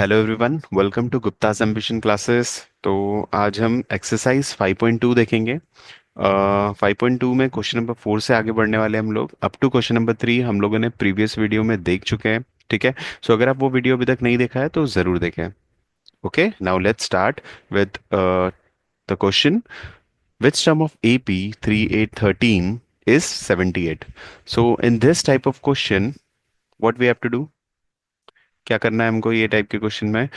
Hello everyone, welcome to Gupta's ambition classes. तो आज हम एक्सरसाइज 5.2 देखेंगे। 5.2 में क्वेश्चन नंबर 4 से आगे बढ़ने वाले हम लोग। अप टू क्वेश्चन नंबर 3 हम लोगों ने प्रीवियस वीडियो में देख चुके हैं। ठीक है। सो अगर आप वो वीडियो अभी तक नहीं देखा है तो ज़रूर देखें। Okay, now let's start with the question. Which term of AP 3813 is 78? So in this type of question, what we have to do? क्या करना है हमको ये टाइप के क्वेश्चन में?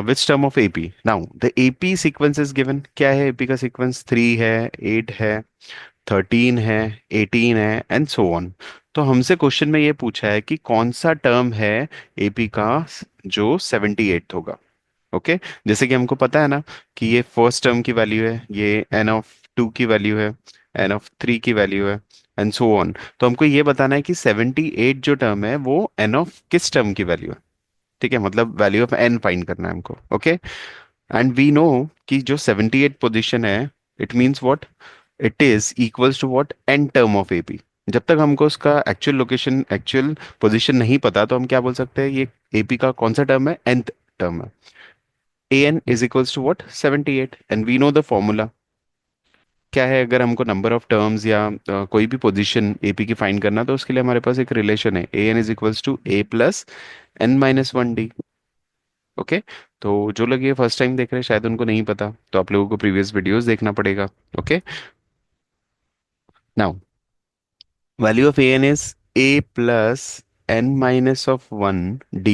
Which term of AP? Now the AP sequence is given. क्या है AP का सीक्वेंस? 3 है, 8 है, 13 है, 18 है एंड सो ऑन। तो हमसे क्वेश्चन में ये पूछा है कि कौन सा टर्म है AP का जो 78 होगा। ओके। जैसे कि हमको पता है ना कि ये फर्स्ट टर्म की वैल्यू है, ये n ऑफ 2 की वैल्यू है, n ऑफ 3 की वैल्यू है एंड सो ऑन। तो हमको ये बताना है कि 78 जो टर्म है वो n ऑफ किस टर्म की वैल्यू है। ठीक है, मतलब वैल्यू ऑफ n फाइंड करना है हमको। ओके। एंड वी नो कि जो 78 पोजीशन है, it means what? It is equals to what? n term of AP। जब तक हमको उसका एक्चुअल लोकेशन, एक्चुअल पोजीशन नहीं पता तो हम क्या बोल सकते हैं? ये AP का कौन सा टर्म है? nth टर्म है। an is equals to what? 78 and we know the formula क्या है। अगर हमको नंबर ऑफ टर्म्स या कोई भी पोजीशन AP की फाइंड करना तो उसके लिए हमारे पास एक रिलेशन है, an is equals to a plus n-1d। Okay. तो जो लोग ये फर्स्ट टाइम देख रहे हैं शायद उनको नहीं पता, तो आप लोगों को प्रीवियस वीडियोस देखना पड़ेगा। Okay. Now value of an is a plus n-1d,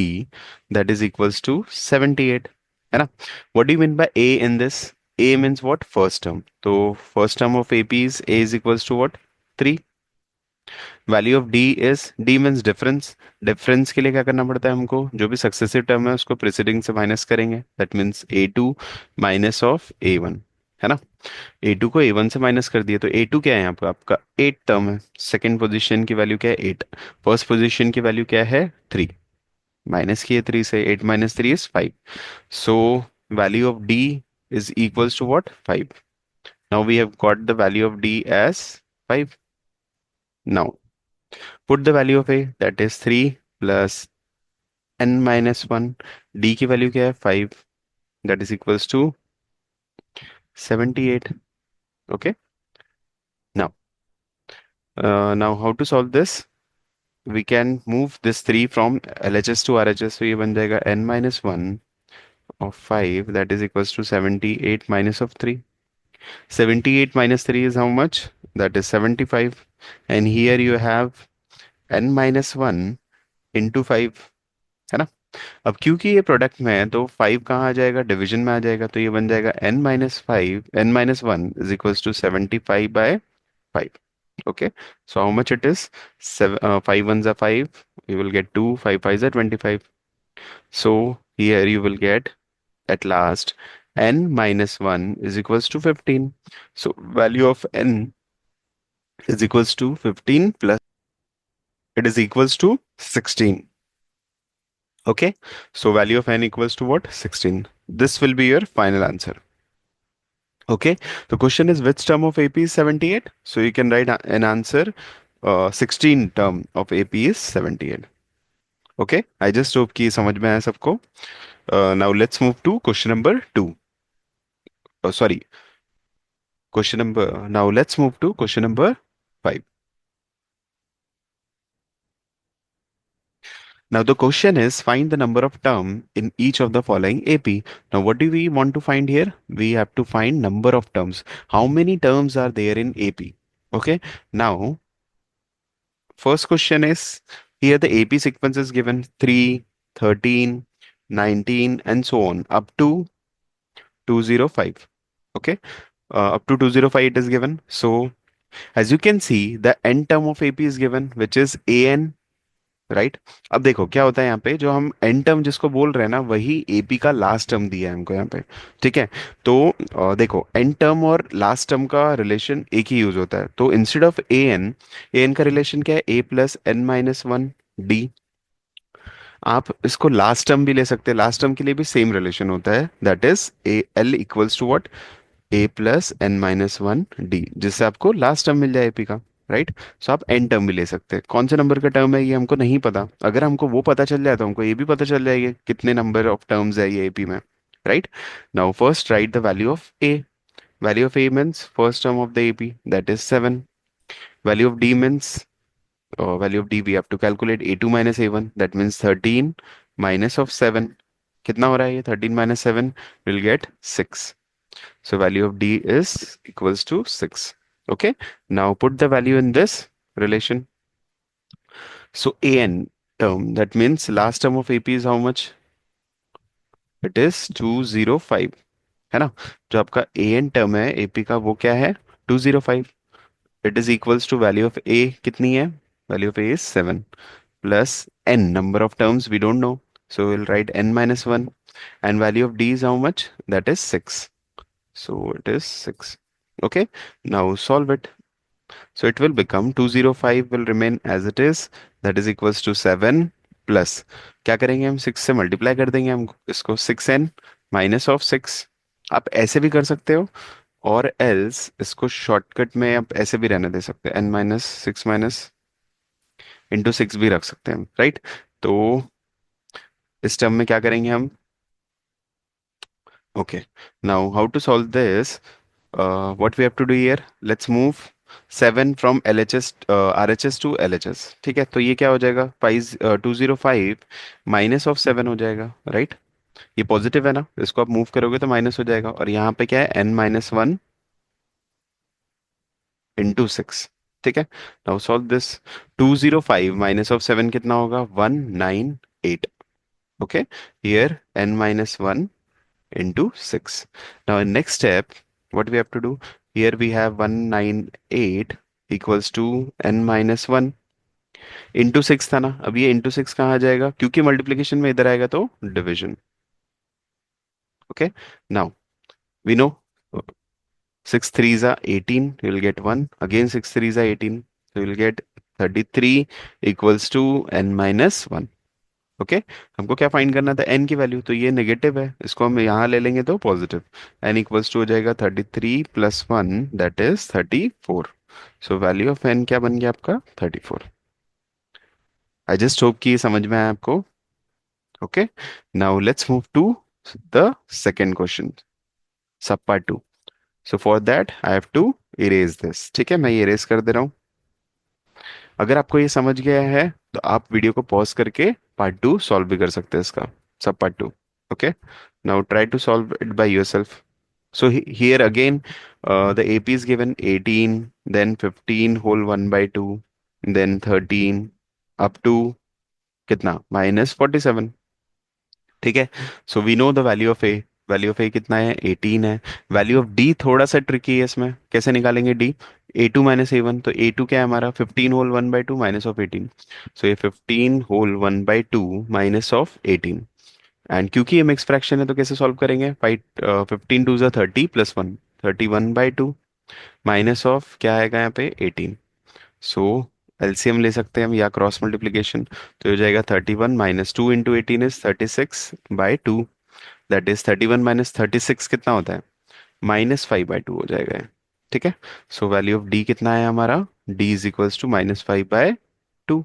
that is equals to 78, है ना। What do you mean by a in this? a means what? First term. तो first term of AP is a is equals to what? 3। Value of d is, d means difference. Difference के लिए क्या करना पड़ता है हमको? जो भी सक्सेसिव टर्म है उसको प्रीसीडिंग से माइनस करेंगे, that means A2 minus of A1, है ना। A2 को A1 से माइनस कर दिए तो A2 क्या है यहाँ पर? आपका 8 टर्म है। सेकेंड पोजीशन की वैल्यू क्या है? 8। फर्स्ट पोजीशन की वैल्यू क्या है? 3। माइनस किए 3 से, 8 minus 3 is 5। So value of D is equals to what? 5. Now we have got the value of D as 5. Now put the value of A, that is 3 plus n-1। D की value क्या है? 5, that is equals to 78। Okay. Now how to solve this? We can move this 3 from LHS to RHS, so ये बन जाएगा n-1 of 5, that is equals to 78 minus of 3। 78 minus 3 is how much? That is 75। And here you have n-1 into 5, है ना। अब क्योंकि ये product में है तो 5 कहाँ आ जाएगा? डिवीजन में आ जाएगा, तो ये बन जाएगा n-1 is equals to 75/5। Okay. So how much it is? 5 1s are 5, you will get 2, 5 5s are 25। So here you will get at last n-1 is equals to 15। So value of n is equals to 15 plus it is equals to 16। Okay, so value of n equals to what? 16. This will be your final answer. Okay, the question is which term of AP is 78? So you can write an answer, 16 term of AP is 78. Okay, I just hope कि समझ में आया सबको. Now let's move to question number 2. Oh, sorry, question number. Now let's move to question number 5. Now the question is find the number of term in each of the following AP. Now what do we want to find here? We have to find number of terms. How many terms are there in AP? Okay. Now first question is here the AP sequence is given 3, 13, 19 and so on up to 205. Okay. Up to 205 it is given. So as you can see the n term of AP is given which is AN, right. अब देखो क्या होता है यहाँ पे, जो हम N term जिसको बोल रहे हैं ना वही AP का लास्ट टर्म दिया है हमको यहाँ पे। ठीक है। तो देखो एन टर्म और लास्ट टर्म का रिलेशन एक ही यूज होता है, तो इंस्टेड ऑफ ए एन का रिलेशन क्या है? A plus n-1 D। आप इसको लास्ट टर्म भी ले सकते हैं, लास्ट टर्म के लिए भी सेम रिलेशन होता है, that is A L equals to what? A plus n-1 D, जिससे आपको लास्ट टर्म मिल जाए AP का। राइट। सो आप एन टर्म भी ले सकते हैं, कौन से नंबर का टर्म है ये हमको नहीं पता, अगर हमको वो पता चल जाए तो हमको ये भी पता चल जाएगा कितने नंबर ऑफ टर्म्स है ये एपी में, right. Now first right the value of A, value of a means first term of the AP, that is 7. Value of D means value of D we have to calculate A2 minus A1, that means 13 minus of 7. कितना हो रहा है ये 13 minus 7 will get 6. So value of D is equals to 6. Okay. Now put the value in this relation. So AN term, that means last term of AP is how much? It is 205, है ना। जो आपका AN term है AP का वो क्या है? 205. It is equals to value of A कितनी है? Value of A is 7 plus n number of terms we don't know. So we'll write n minus 1, and value of D is how much? That is 6. So it is 6. Okay. Now solve it. So it will become 205 will remain as it is. That is equals to 7 plus क्या करेंगे हम 6 से multiply कर देंगे हम इसको 6n minus of 6। आप ऐसे भी कर सकते हो और एल्स इसको शॉर्टकट में आप ऐसे भी रहने दे सकते हैं, n माइनस 6 माइनस इंटू 6 भी रख सकते हैं हम, राइट। तो इस टर्म में क्या करेंगे हम? Okay. Now how to solve this? What we have to do here, let's move 7 from LHS RHS to LHS। ठीक है, तो ये क्या हो जाएगा? 205 माइनस ऑफ 7 हो जाएगा, राइट। ये पॉजिटिव है ना, इसको आप मूव करोगे तो माइनस हो जाएगा, और यहाँ पे क्या है? n minus 1 into 6। ठीक है। Now solve this. 205 minus of 7 कितना होगा? 198। Okay. Here n minus 1 into 6. Now in next step, what we have to do? Here we have 198 equals to n minus 1 into 6 था ना, अब ये into 6 कहाँ आ जाएगा? क्योंकि मल्टीप्लिकेशन में इधर आएगा तो division. Okay. Now we know 6 threes are 18, you will get 1, again 6 threes are 18, so you will get 33 equals to n minus 1। Okay. हमको क्या फाइंड करना था? एन की वैल्यू, तो ये नेगेटिव है, इसको हम यहाँ ले लेंगे तो पॉजिटिव। एन इक्वल्स टू हो जाएगा 33 plus 1, that is 34। So value of N क्या बन गया आपका? 34। आई जस्ट होप कि ये समझ में आया आपको। Okay. Now let's move to the second question, sub part two. So for that I have to erase this. ठीक है, मैं ये इरेज कर दे रहा हूँ। अगर आपको ये समझ गया है तो आप वीडियो को पॉज करके पार्ट टू सॉल्व भी कर सकते हैं इसका, सब part two. Okay. Now try to solve it by yourself. So here again, the AP is given 18, then 15 whole 1 by 2, then 13 up to कितना? Minus 47। ठीक है। So we know the value of a, value of a कितना है? 18 है। Value of D थोड़ा सा tricky है, इसमें कैसे निकालेंगे डी? A2 माइनस A1, तो A2 क्या है हमारा? 15 whole 1 by 2 minus of 18। So ये 15 whole 1 by 2 minus of 18। And क्योंकि ये मिक्स फ्रैक्शन है तो कैसे सॉल्व करेंगे? 15 टू ज़ा 30 प्लस 1, 31 बाई 2 माइनस ऑफ क्या आएगा यहाँ पे? 18। सो एलसीएम ले सकते हैं हम या क्रॉस मल्टीप्लीकेशन, तो हो जाएगा 31 minus 2 into 18 is 36 by 2, that is 31 minus 36 कितना होता है? -5/2 हो जाएगा ये। ठीक है। सो वैल्यू ऑफ डी कितना है हमारा? D is equals to -5/2।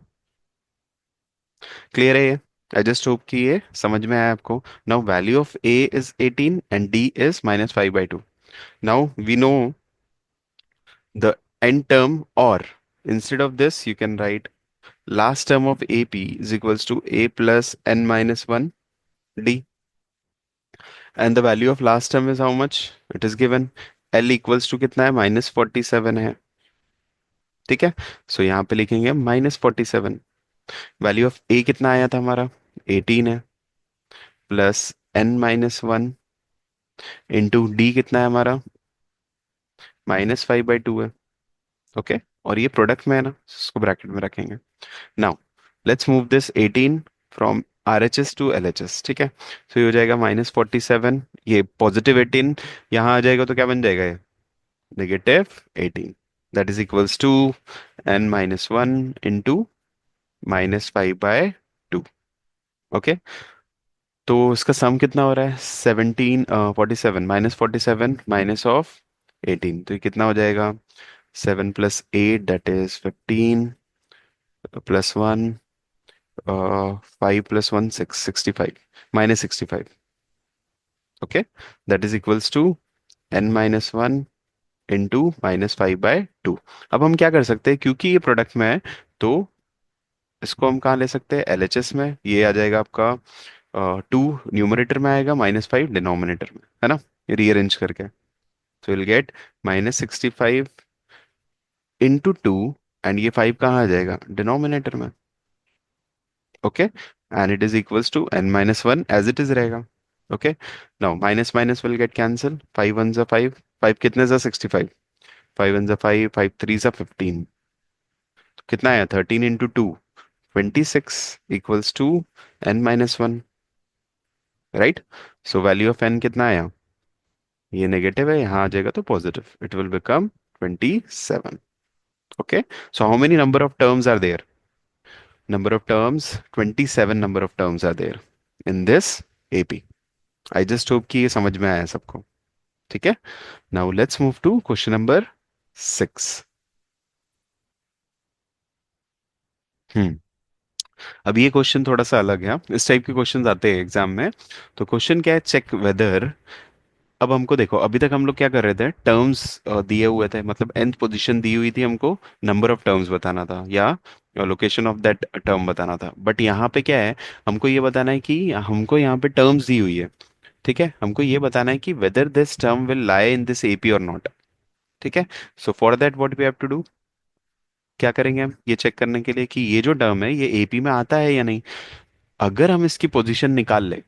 Clear है ये? आई जस्ट होप कि ये समझ में आया आपको। Now value of A is 18 and D is -5/2। Now we know the end term, or instead of this you can write last term of AP is equals to A plus n minus 1 D, and the value of last term is how much? It is given L equals to कितना है? -47 है। ठीक है। सो यहाँ पे लिखेंगे -47। Value of a कितना आया था हमारा? 18 है, प्लस n-1 इंटू डी कितना है हमारा? -5/2 है। ओके। और ये प्रोडक्ट में है ना, इसको ब्रैकेट में रखेंगे। Now let's move this 18 from RHS to LHS। ठीक है। सो ये हो जाएगा -47, ये +18 यहाँ आ जाएगा तो क्या बन जाएगा ये? -18। That is equals to n-1 into -5/2। Okay. तो इसका सम कितना हो रहा है? 17 47 -47 माइनस ऑफ 18, तो ये कितना हो जाएगा? 7 plus 8, that is 15, plus 1, 5 plus 1, 6, 65, minus 65. Okay, that is equals to n minus 1 into -5/2। अब हम क्या कर सकते हैं, क्योंकि ये प्रोडक्ट में है, तो इसको हम कहाँ ले सकते हैं, एलएचएस में। ये आ जाएगा आपका 2 न्यूमरेटर में आएगा, -5 डिनोमिनेटर में, है ना, रीअरेंज करके। So will get -65 into 2, and ये 5 कहाँ आ जाएगा, डिनोमिनेटर में। Okay, and it is equals to n-1 as it is रहेगा। Okay, now minus minus will get cancel, 5 one जा 5, 5 कितने जा 65, 5 वन जा 5, 5 थ्री जा 15, तो कितना आया 13 into 2, 26 equals to n-1, right. So value of n कितना आया, ये नेगेटिव है, यहाँ आ जाएगा तो positive, it will become 27। Okay, so how many number of terms are there, number of terms 27 number of terms are there in this AP। I just hope कि ये समझ में आया सबको। ठीक है, now let's move to question number 6। हम्म, अब ये क्वेश्चन थोड़ा सा अलग है, इस टाइप के क्वेश्चंस आते हैं एग्जाम में। तो क्वेश्चन क्या है, चेक वेदर। अब हमको देखो, अभी तक हम लोग क्या कर रहे थे, टर्म्स दिए हुए थे, मतलब nth पोजीशन दी हुई थी, हमको नंबर ऑफ टर्म्स बताना था या लोकेशन ऑफ दैट टर्म बताना था। बट यहाँ पे क्या है, हमको ये बताना है कि हमको यहाँ पे टर्म्स दी हुई है। ठीक है, हमको ये बताना है कि whether this term will lie in this AP और नॉट। ठीक है, so for that what we have to do, क्या करेंगे हम ये चेक करने के लिए कि ये जो टर्म है ये एपी में आता है या नहीं। अगर हम इसकी पोजीशन निकाल ले,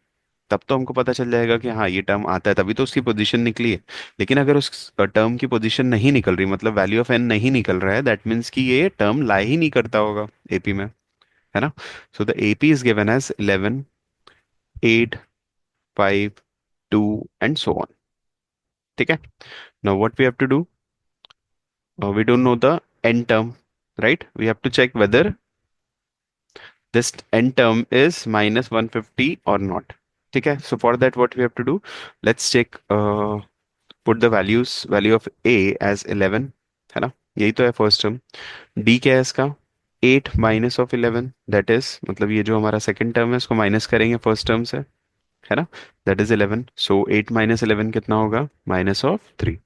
तब तो हमको पता चल जाएगा कि हाँ ये टर्म आता है, तभी तो उसकी पोजीशन निकली है। लेकिन अगर उस टर्म की पोजीशन नहीं निकल रही, मतलब वैल्यू ऑफ एन नहीं निकल रहा है, दैट मीन्स कि ये टर्म लाई ही नहीं करता होगा एपी में, है ना। So the AP is given as 11, 8, 5, 2 and so on. ठीक है, now what we have to do, we don't know the n term, right? We have to check whether this n term is -150 or not. ठीक है, so for that what we have to do, let's check, put the value of a as 11, है ना, यही तो है first term. d क्या है इसका, 8 माइनस ऑफ 11, दैट इज, मतलब ये जो हमारा सेकंड टर्म है इसको माइनस करेंगे फर्स्ट टर्म से, है ना, दैट इज 11। सो 8 माइनस 11 कितना होगा, -3।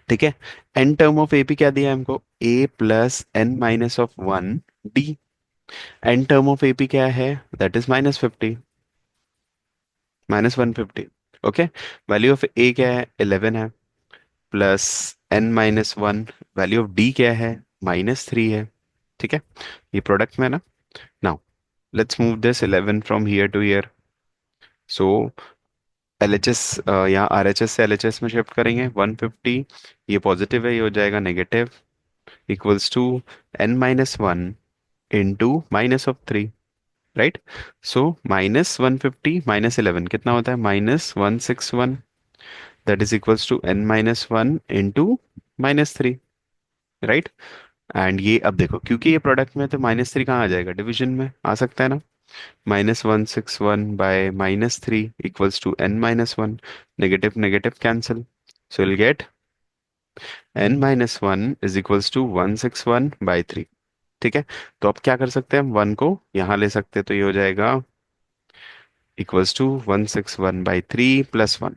ठीक है, एन टर्म ऑफ एपी क्या दिया है हमको, a plus N minus of 1 डी। एन टर्म ऑफ एपी क्या है, that is -50, -150। Okay, value of a क्या है, 11 है, plus N minus 1, value of d क्या है, -3 है। ठीक है, ये प्रोडक्ट में है ना। Now let's move this 11 from here to here. So LHS, यहाँ आरएचएस से एलएचएस में शिफ्ट करेंगे, 150, ये पॉजिटिव है, ये हो जाएगा negative, equals to n-1 into -3, right. So -150 -11 कितना होता है, -161, that is equals to n-1 into -3, right. And ये अब देखो, क्योंकि ये प्रोडक्ट में, तो -3 कहाँ आ जाएगा, डिवीजन में आ सकता है ना। -161/-3 equals to n-1, negative negative cancel, so will get n-1 is equals to 161/3। ठीक है, तो अब क्या कर सकते हैं, हम 1 को यहाँ ले सकते हैं, तो ये हो जाएगा इक्वल्स टू 161/3 प्लस 1।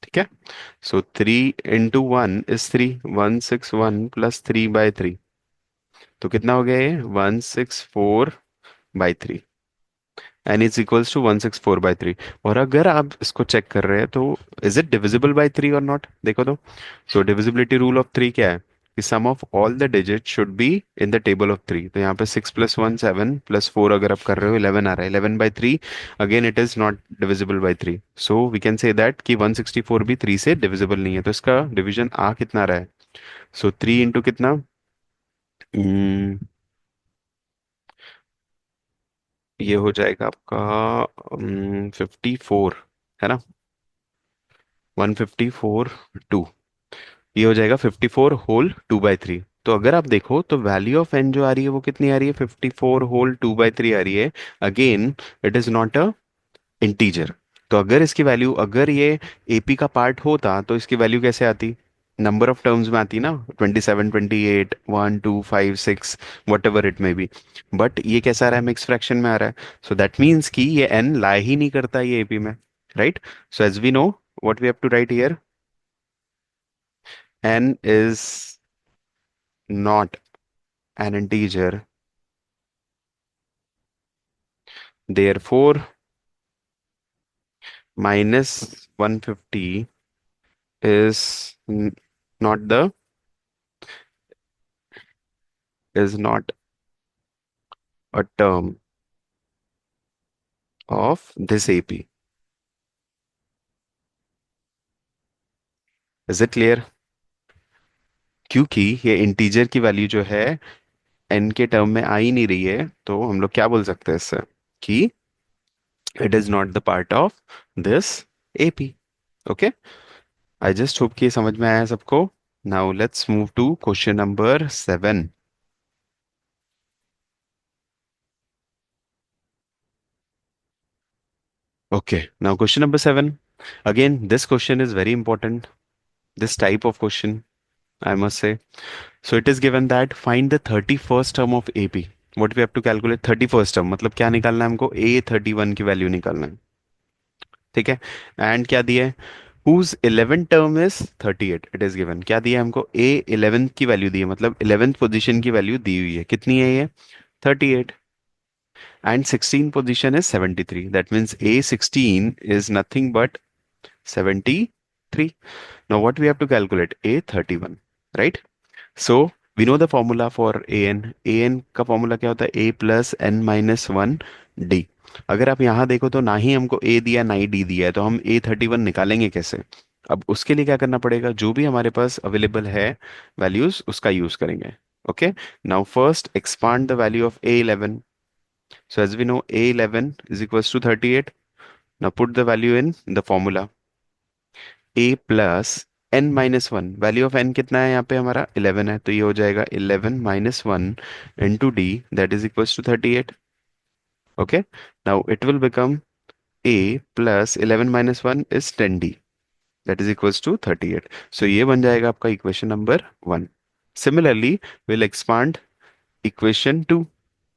ठीक है, सो 3 into 1 is 3, 161 प्लस 3/3, तो कितना हो गया ये, 164/3, एन इज इक्वल्स टू 164/3। और अगर आप इसको चेक कर रहे हैं तो इज इट डिविजिबल बाय 3 और नॉट, देखो तो। सो डिविजिबिलिटी रूल ऑफ 3 क्या है, कि sum of all the digit should be in the table of 3। तो यहाँ पे 6 + 1 7 + 4 अगर आप कर रहे हो 11 आ रहा है, 11/3, again it is not divisible by 3। So we can say that कि 164 भी 3 से डिविजिबल नहीं है, तो इसका डिवीजन आ कितना रहा है, सो 3 इंटू कितना, Hmm, ये हो जाएगा आपका 54, है ना, 154/2, ये हो जाएगा 54 होल 2/3। तो अगर आप देखो तो वैल्यू ऑफ एन जो आ रही है वो कितनी आ रही है, 54 होल 2/3 आ रही है। Again it is not a integer, तो अगर इसकी वैल्यू, अगर ये एपी का पार्ट होता तो इसकी वैल्यू कैसे आती, नंबर ऑफ टर्म्स में आती है ना, 27, 28, 1, 2, 5, 6, what ever it may be. But ये कैसा आ रहा है, मिक्स फ्रैक्शन में आ रहा है। सो दैट मीन्स कि ये एन लाई ही नहीं करता ये एपी में, right? So as we know what we have to write here, n is not an integer, therefore minus 150 is not the is not a term of this AP. Is it clear? क्योंकि ये integer की value जो है n के term में आ ही नहीं रही है, तो हम लोग क्या बोल सकते हैं इससे कि it is not the part of this AP। Okay, I just hope कि ये समझ में आया सबको। Now let's move to question number 7। Okay, now question number 7. Again, this question is very important. This type of question, I must say. So it is given that find the 31st term of AP. What we have to calculate 31st term, मतलब क्या निकालना है हमको, A31 की value निकालना है। ठीक है, एंड क्या दिया है, whose 11th term is 38, it is given। क्या दिया है हमको, A11 की वैल्यू दी है, मतलब 11th पोजीशन की वैल्यू दी हुई है, कितनी है ये, 38। And 16 position is 73, that means A16 is nothing but 73। Now what we have to calculate, A31, right? So we know the formula for an। an का फॉर्मूला क्या होता है, a plus N minus one D. अगर आप यहाँ देखो तो ना ही हमको a दिया ना ही d दिया है, तो हम A31 निकालेंगे कैसे? अब उसके लिए क्या करना पड़ेगा, जो भी हमारे पास अवेलेबल है वैल्यूज उसका यूज करेंगे। Okay, now first expand the value of A11। So as we know A11 is equals to 38। Now put the value in the formula, A plus N minus one. Value of N कितना है यहाँ पे हमारा, 11 है, तो ये हो जाएगा 11 - 1 into D, that is equals to 38। Okay, now it will become A plus 11 - 1 is 10 D, that is equals to 38। सो ये बन जाएगा आपका equation number 1। Similarly will expand equation 2,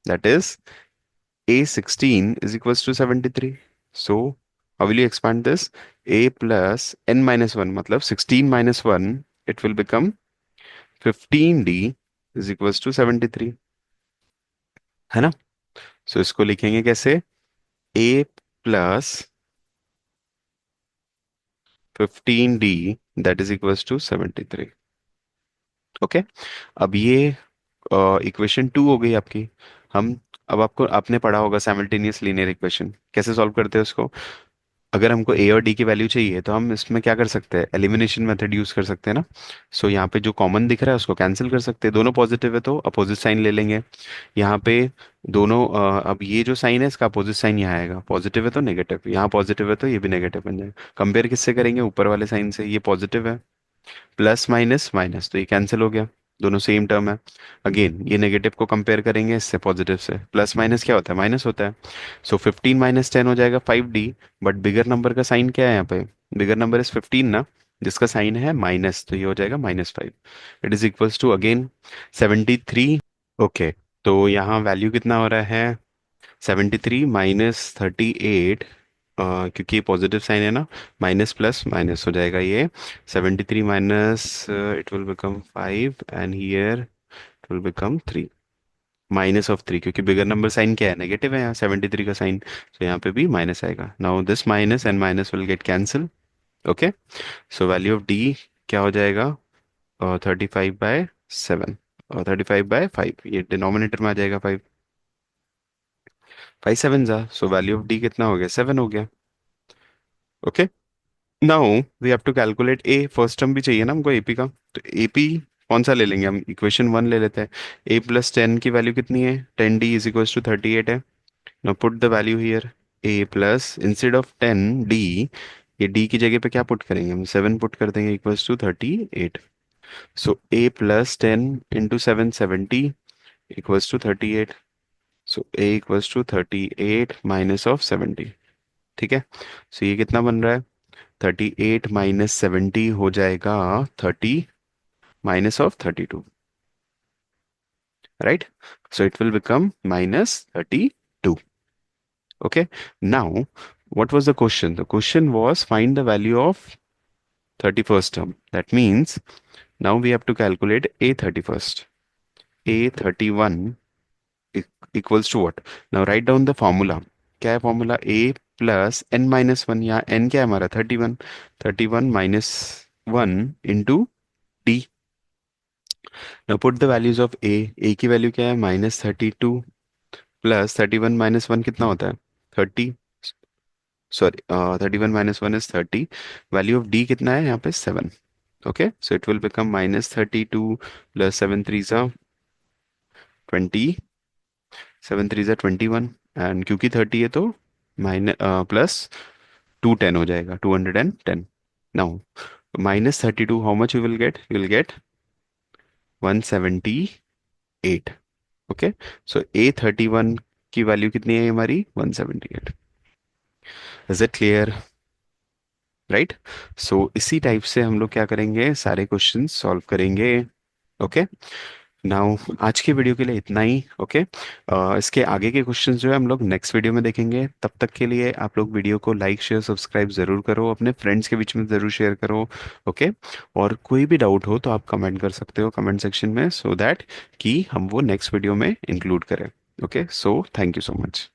that is A16 is equals to 73. So, how will you expand this? A plus n minus 1, मतलब 16 minus 1, it will become 15D is equals to 73, है ना? So, इसको लिखेंगे कैसे, A plus 15D that is equals to 73। Okay, अब ये equation 2 हो गई आपकी। हम, अब आपको आपने पढ़ा होगा साइमल्टेनियस लीनियर इक्वेशन कैसे सॉल्व करते हैं उसको। अगर हमको ए और डी की वैल्यू चाहिए तो हम इसमें क्या कर सकते हैं, एलिमिनेशन मेथड यूज कर सकते हैं ना। सो यहाँ पे जो कॉमन दिख रहा है उसको कैंसिल कर सकते हैं, दोनों पॉजिटिव है तो अपोजिट साइन ले लेंगे। यहाँ पे दोनों अब ये जो साइन है इसका अपोजिट साइन यहाँ आएगा, पॉजिटिव है तो नेगेटिव, यहाँ पॉजिटिव है तो ये भी नेगेटिव बन जाएगा। कंपेयर किससे करेंगे, ऊपर वाले साइन से, ये पॉजिटिव है, प्लस माइनस माइनस तो ये कैंसिल हो गया, दोनों सेम टर्म है। अगेन ये नेगेटिव को कंपेयर करेंगे इससे पॉजिटिव से, प्लस माइनस क्या होता है, माइनस होता है। सो 15 - 10 हो जाएगा 5D। बट बिगर नंबर का साइन क्या है यहाँ पे, बिगर नंबर इज 15 ना, जिसका साइन है माइनस, तो ये हो जाएगा -5। It is equals to again 73। Okay, तो यहाँ वैल्यू कितना हो रहा है, 73 - 38, क्योंकि ये पॉजिटिव साइन है ना, माइनस प्लस माइनस हो जाएगा ये। 73 minus, it will become 5 and here it will become 3, -3, क्योंकि बिगर नंबर साइन क्या है, नेगेटिव है यहाँ 73 का साइन, तो यहाँ पे भी माइनस आएगा। Now this minus and minus will get cancel. Okay, so value of d क्या हो जाएगा, 35/7, और 35/5, ये डिनोमिनेटर में आ जाएगा 5, 5 7 जा, सो वैल्यू ऑफ डी कितना हो गया, 7 हो गया। Okay, now we have to calculate A, first term भी चाहिए ना हमको एपी का, तो एपी कौन सा ले लेंगे, हम इक्वेशन 1 ले लेते हैं। ए प्लस 10 की वैल्यू कितनी है, 10D इज इक्वल्स टू 38 है। Now put the value here, A plus instead of 10D, ये डी की जगह पे क्या पुट करेंगे हम, 7 पुट कर देंगे, equals to 38। So A plus 10 into 7, 70 equals to 38। So A equals to 38 minus of 70। ठीक है, सो ये कितना बन रहा है, 38 माइनस 70 हो जाएगा 30 minus of 32, right? So it will become minus 32. Okay. Now, what was the question? The question was find the value of 31st term. That means now we have to calculate a 31st. A 31 e- equals to what? Now write down the formula. क्या है formula? A plus n minus 1, या n क्या है हमारा 31, 31 minus 1 into d. Now put the values of a की value क्या है -32 plus 31 minus one कितना होता है 30, sorry 31 minus one is 30, value of D कितना है यहाँ पे 7. Okay, so it will become -32 plus 7 3 सा 20, 7 3 सा 21, एंड क्योंकि 30 है तो माइनस प्लस 210 हो जाएगा 210. Now -32 how much you will get 178. Okay, so A31 की वैल्यू कितनी है हमारी 178. Is it clear? राइट. सो इसी टाइप से हम लोग क्या करेंगे, सारे क्वेश्चन सॉल्व करेंगे. ओके. नाउ आज की वीडियो के लिए इतना ही. ओके. इसके आगे के क्वेश्चंस जो है हम लोग नेक्स्ट वीडियो में देखेंगे. तब तक के लिए आप लोग वीडियो को लाइक शेयर सब्सक्राइब जरूर करो, अपने फ्रेंड्स के बीच में जरूर शेयर करो. ओके. और कोई भी डाउट हो तो आप कमेंट कर सकते हो कमेंट सेक्शन में, सो दैट कि हम वो नेक्स्ट वीडियो में इंक्लूड करें. Okay, so thank you so much.